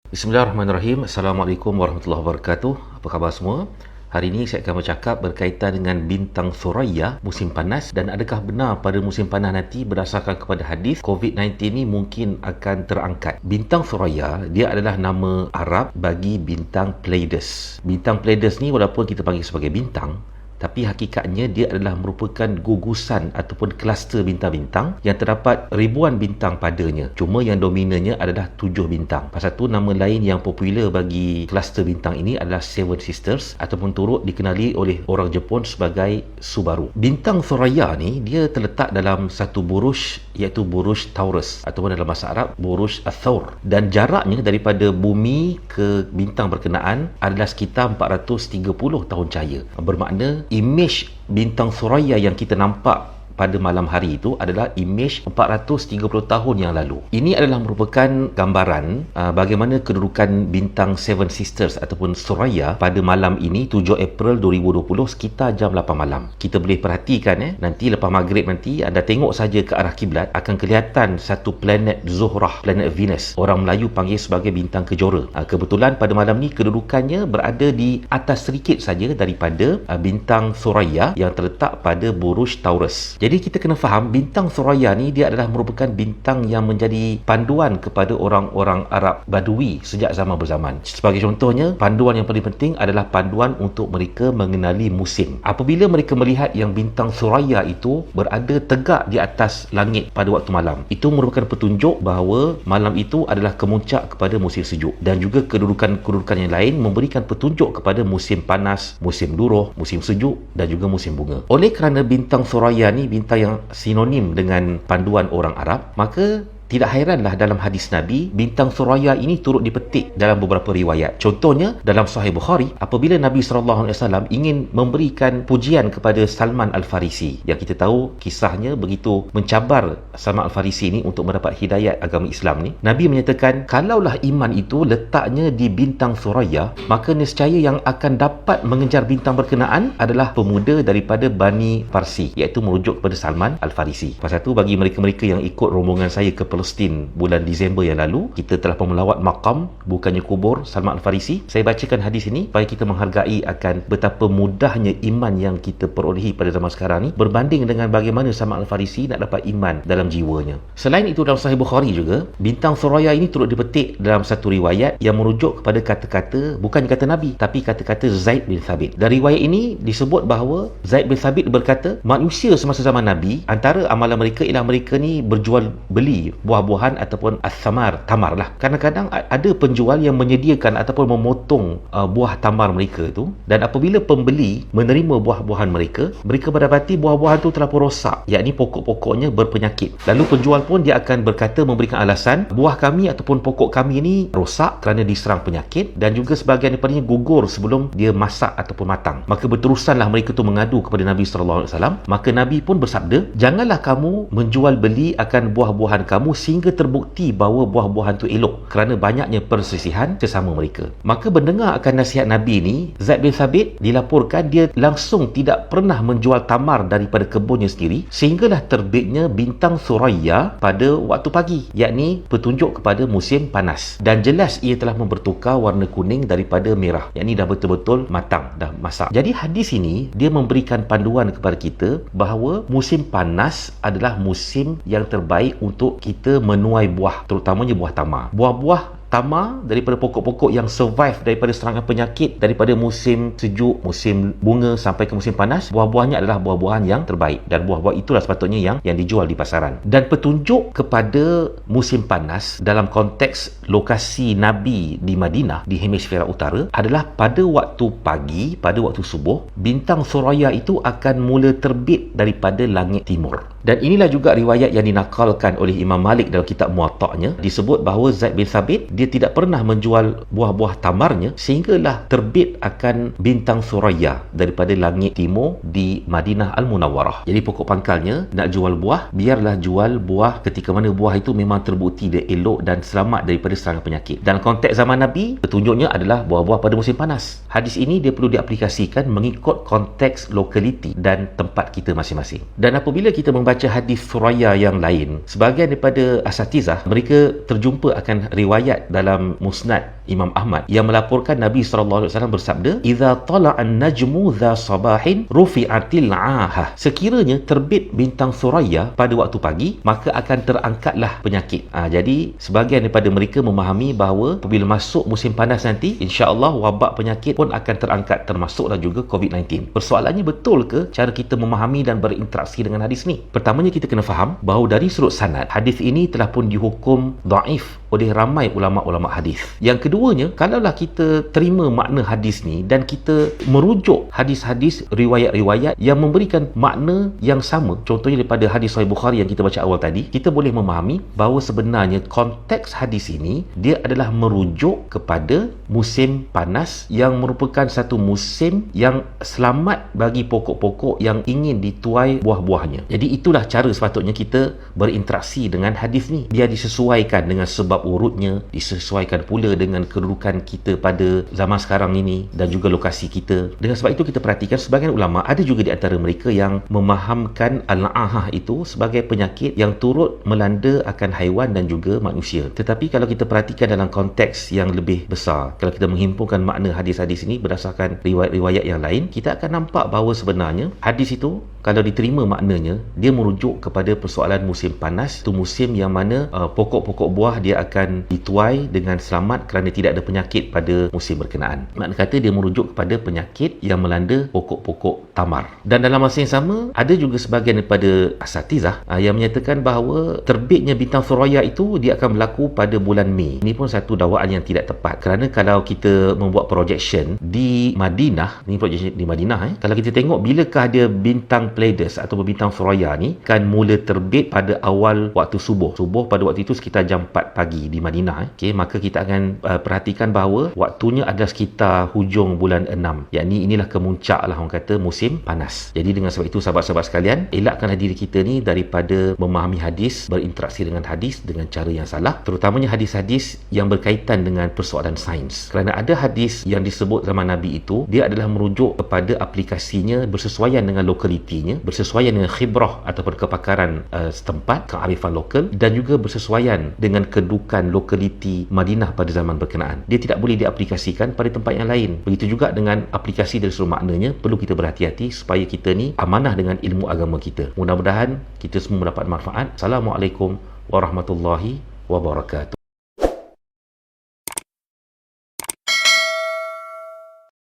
Bismillahirrahmanirrahim. Assalamualaikum warahmatullahi wabarakatuh. Apa khabar semua? Hari ini saya akan bercakap berkaitan dengan bintang Thuraya musim panas, dan adakah benar pada musim panas nanti berdasarkan kepada hadis COVID-19 ni mungkin akan terangkat. Bintang Thuraya dia adalah nama Arab bagi bintang Pleiades. Bintang Pleiades ni walaupun kita panggil sebagai bintang, tapi hakikatnya dia adalah merupakan gugusan ataupun kluster bintang-bintang yang terdapat ribuan bintang padanya. Cuma yang dominannya adalah 7 bintang. Pasal tu nama lain yang popular bagi kluster bintang ini adalah Seven Sisters ataupun turut dikenali oleh orang Jepun sebagai Subaru. Bintang Thuraya ni dia terletak dalam satu buruj, iaitu buruj Taurus ataupun dalam bahasa Arab buruj Ats-Tsaur, dan jaraknya daripada bumi ke bintang berkenaan adalah sekitar 430 tahun cahaya. Bermakna imej bintang Thuraya yang kita nampak pada malam hari itu adalah imej 430 tahun yang lalu. Ini adalah merupakan gambaran bagaimana kedudukan bintang Seven Sisters ataupun Thuraya pada malam ini 7 April 2020 sekitar jam 8 malam. Kita boleh perhatikan nanti lepas maghrib nanti anda tengok saja ke arah kiblat akan kelihatan satu planet Zuhrah, planet Venus. Orang Melayu panggil sebagai bintang kejora. Kebetulan pada malam ni kedudukannya berada di atas sedikit saja daripada bintang Thuraya yang terletak pada buruj Taurus. Jadi kita kena faham bintang Thuraya ni dia adalah merupakan bintang yang menjadi panduan kepada orang-orang Arab Badui sejak zaman berzaman. Sebagai contohnya, panduan yang paling penting adalah panduan untuk mereka mengenali musim. Apabila mereka melihat yang bintang Thuraya itu berada tegak di atas langit pada waktu malam, itu merupakan petunjuk bahawa malam itu adalah kemuncak kepada musim sejuk, dan juga kedudukan-kedudukan yang lain memberikan petunjuk kepada musim panas, musim duruh, musim sejuk dan juga musim bunga. Oleh kerana bintang Thuraya ni bintang yang sinonim dengan panduan orang Arab, maka tidak hairanlah dalam hadis Nabi bintang Thuraya ini turut dipetik dalam beberapa riwayat. Contohnya dalam Sahih Bukhari, apabila Nabi SAW ingin memberikan pujian kepada Salman Al-Farisi, yang kita tahu kisahnya begitu mencabar Salman Al-Farisi ini untuk mendapat hidayat agama Islam ni, Nabi menyatakan kalaulah iman itu letaknya di bintang Thuraya, maka nescaya yang akan dapat mengejar bintang berkenaan adalah pemuda daripada Bani Parsi, iaitu merujuk kepada Salman Al-Farisi. Pasal tu bagi mereka-mereka yang ikut rombongan saya ke Palestin bulan Disember yang lalu, kita telah melawat makam, bukannya kubur, Salman Al-Farisi. Saya bacakan hadis ini supaya kita menghargai akan betapa mudahnya iman yang kita perolehi pada zaman sekarang ni berbanding dengan bagaimana Salman Al-Farisi nak dapat iman dalam jiwanya. Selain itu dalam Sahih Bukhari juga, bintang Thuraya ini turut dipetik dalam satu riwayat yang merujuk kepada kata-kata, bukan kata Nabi, tapi kata-kata Zaid bin Thabit. Dari riwayat ini disebut bahawa Zaid bin Thabit berkata, manusia semasa zaman Nabi, antara amalan mereka ialah mereka ni berjual beli buah-buahan ataupun as-samar, tamar lah. Kadang-kadang ada penjual yang menyediakan ataupun memotong buah tamar mereka itu, dan apabila pembeli menerima buah-buahan mereka, mereka berdapati buah-buahan itu telah pun rosak, yakni pokok-pokoknya berpenyakit. Lalu penjual pun dia akan berkata, memberikan alasan, buah kami ataupun pokok kami ini rosak kerana diserang penyakit, dan juga sebahagian daripadanya gugur sebelum dia masak ataupun matang. Maka berterusanlah mereka itu mengadu kepada Nabi SAW. Maka Nabi pun bersabda, janganlah kamu menjual beli akan buah-buahan kamu sehingga terbukti bahawa buah-buahan itu elok, kerana banyaknya perselisihan sesama mereka. Maka mendengar akan nasihat Nabi ini, Zaid bin Thabit dilaporkan dia langsung tidak pernah menjual tamar daripada kebunnya sendiri, sehinggalah terbitnya bintang Thuraya pada waktu pagi, yakni petunjuk kepada musim panas, dan jelas ia telah mempertukar warna kuning daripada merah, yakni dah betul-betul matang, dah masak. Jadi hadis ini dia memberikan panduan kepada kita bahawa musim panas adalah musim yang terbaik untuk kita menuai buah, terutamanya buah tamar. Buah-buah tamar daripada pokok-pokok yang survive daripada serangan penyakit daripada musim sejuk, musim bunga sampai ke musim panas, buah-buahnya adalah buah-buahan yang terbaik, dan buah-buah itulah sepatutnya yang dijual di pasaran. Dan petunjuk kepada musim panas dalam konteks lokasi Nabi di Madinah, di hemisfera utara, adalah pada waktu pagi, pada waktu subuh, bintang Thuraya itu akan mula terbit daripada langit timur. Dan inilah juga riwayat yang dinakalkan oleh Imam Malik dalam kitab Muwatta'nya. Disebut bahawa Zaid bin Thabit dia tidak pernah menjual buah-buah tamarnya sehinggalah terbit akan bintang Thuraya daripada langit timur di Madinah Al-Munawwarah. Jadi pokok pangkalnya, nak jual buah, biarlah jual buah ketika mana buah itu memang terbukti dia elok dan selamat daripada serangan penyakit. Dalam konteks zaman Nabi, petunjuknya adalah buah-buah pada musim panas. Hadis ini dia perlu diaplikasikan mengikut konteks lokaliti dan tempat kita masing-masing. Dan apabila kita membaca baca hadis suraya yang lain, sebahagian daripada asatizah mereka terjumpa akan riwayat dalam Musnad Imam Ahmad yang melaporkan Nabi SAW bersabda, "Idza tala'an najmu dha sabahin rufi'atil 'ahah." Sekiranya terbit bintang suraya pada waktu pagi, maka akan terangkatlah penyakit. Jadi sebahagian daripada mereka memahami bahawa apabila masuk musim panas nanti, insya-Allah wabak penyakit pun akan terangkat, termasuklah juga COVID-19. Persoalannya, betul ke cara kita memahami dan berinteraksi dengan hadis ni? Pertamanya kita kena faham bahawa dari sudut sanad, hadis ini telah pun dihukum dhaif oleh ramai ulama-ulama hadis. Yang keduanya, kalaulah kita terima makna hadis ni dan kita merujuk hadis-hadis riwayat-riwayat yang memberikan makna yang sama, contohnya daripada hadis Sahih Bukhari yang kita baca awal tadi, kita boleh memahami bahawa sebenarnya konteks hadis ini dia adalah merujuk kepada musim panas yang merupakan satu musim yang selamat bagi pokok-pokok yang ingin dituai buah-buahnya. Jadi itulah cara sepatutnya kita berinteraksi dengan hadis ni. Dia disesuaikan dengan sebab urutnya, disesuaikan pula dengan kedudukan kita pada zaman sekarang ini dan juga lokasi kita. Dengan sebab itu kita perhatikan sebahagian ulama, ada juga di antara mereka yang memahamkan al-ahah itu sebagai penyakit yang turut melanda akan haiwan dan juga manusia. Tetapi kalau kita perhatikan dalam konteks yang lebih besar, kalau kita menghimpunkan makna hadis-hadis ini berdasarkan riwayat-riwayat yang lain, kita akan nampak bahawa sebenarnya hadis itu kalau diterima maknanya, dia merujuk kepada persoalan musim panas. Itu musim yang mana pokok-pokok buah dia akan dituai dengan selamat kerana tidak ada penyakit pada musim berkenaan. Makna kata dia merujuk kepada penyakit yang melanda pokok-pokok tamar. Dan dalam masa yang sama, ada juga sebahagian daripada asatizah yang menyatakan bahawa terbitnya bintang suraya itu dia akan berlaku pada bulan Mei. Ini pun satu dakwaan yang tidak tepat, kerana kalau kita membuat projection di Madinah, ini projection di Madinah, kalau kita tengok bilakah dia bintang Pleiades atau bintang suraya ni kan mula terbit pada awal waktu subuh. Subuh pada waktu itu sekitar jam 4 pagi di Madinah. Okey, maka kita akan perhatikan bahawa waktunya adalah sekitar hujung bulan 6. Yakni inilah kemuncak lah orang kata musim panas. Jadi dengan sebab itu sahabat-sahabat sekalian, elakkanlah diri kita ni daripada memahami hadis, berinteraksi dengan hadis dengan cara yang salah, terutamanya hadis-hadis yang berkaitan dengan persoalan sains. Kerana ada hadis yang disebut zaman Nabi itu, dia adalah merujuk kepada aplikasinya bersesuaian dengan lokalitinya, bersesuaian dengan khibrah ataupun kepakaran setempat, kearifan lokal, dan juga bersesuaian dengan kedudukan lokaliti Madinah pada zaman berkenaan. Dia tidak boleh diaplikasikan pada tempat yang lain. Begitu juga dengan aplikasi dari seluruh maknanya, perlu kita berhati-hati supaya kita ni amanah dengan ilmu agama kita. Mudah-mudahan kita semua mendapat manfaat. Assalamualaikum warahmatullahi wabarakatuh.